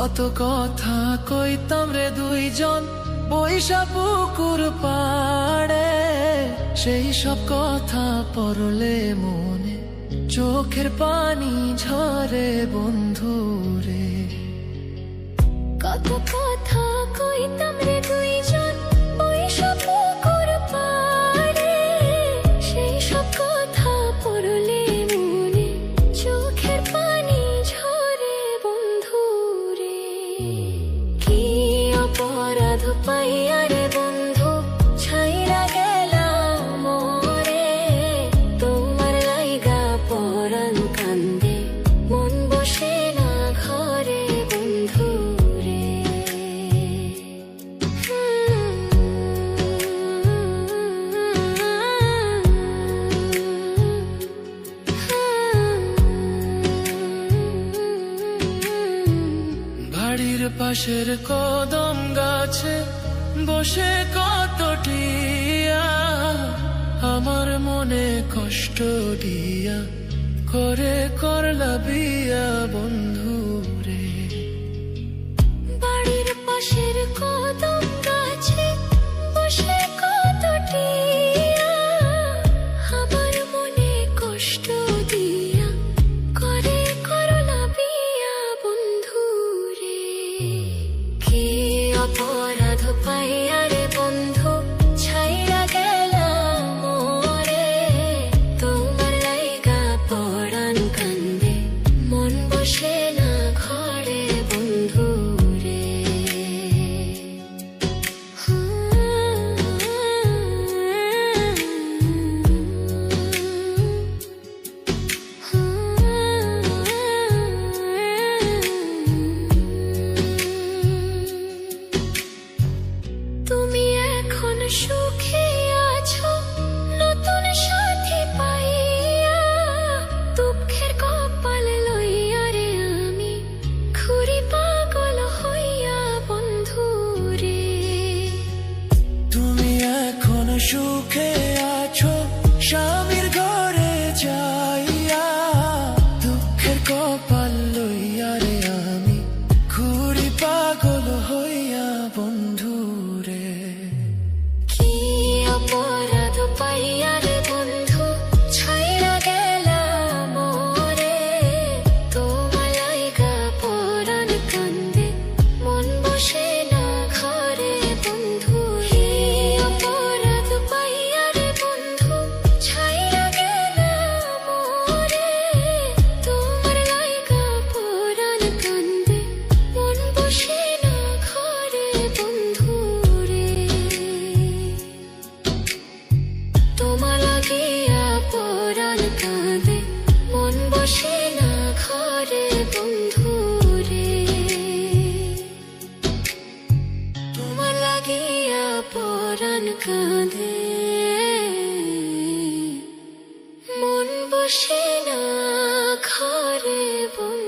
কত কথা কইতাম রে দুইজন বৈশা পুকুর পাড়ে, সেই সব কথা পড়লে মনে চোখের পানি ঝরে বন্ধু রে। কত কথা কইতাম রে দুইজন বৈশা পুকুর পাড়ে, সেই সব কথা পড়লে মনে চোখের পানি ঝরে বন্ধু রে। কি অপরাধ পাইয়া রে বন্ধু ছাইরা গেলাম মোরে, তোমার লাইগা পরাণ কান্দে মন বসে না ঘরে বন্ধু রে। বাড়ির পাশের কদম গাছে বসে কত টিয়া, আমার মনে কষ্ট দিয়া করে করলা বিয়া বন্ধু রে। বাড়ির পাশের কদম গাছে বসে কত টিয়া, আমার মনে কষ্ট দিয়া করে করলা বিয়া বন্ধু রে। কি অপরাধ পাইয়া রে বন্ধু ছাইরা গেলাম মোরে, তোমার লাইগা পরাণ কান্দে মন বসে না ঘরে বন্ধু রে। তুমি এখন সুখে আছো নতুন সাথী পাইয়া, দুঃখের কপাল লইয়া রে আমি ঘুরি পাগল হইয়া বন্ধু রে। তুমি এখন সুখে আছো স্বামীর ঘরে যাইয়া, দুঃখের কপাল লইয়া রে আমি ঘুরি পাগল হইয়া বন্ধু রে। কি অপরাধ পাইয়া রে বন্ধু ছাইরা গেলাম মোরে, তোমার লাইগা পরাণ কান্দে মন বসে না ঘরে বন্ধু রে। অপরাধ পাইয়া রে বন্ধু ছাইরা গেলাম মোরে, তোমার লাইগা পরাণ কান্দে মন বসে না ঘরে বন্ধু রে। তোমার লাগিয়া পরাণ কাঁদে মন বসে না ঘরে বন্ধু রে। তোমার লাগিয়া পরাণ কাঁদে মন বসে না ঘরে বন্ধু।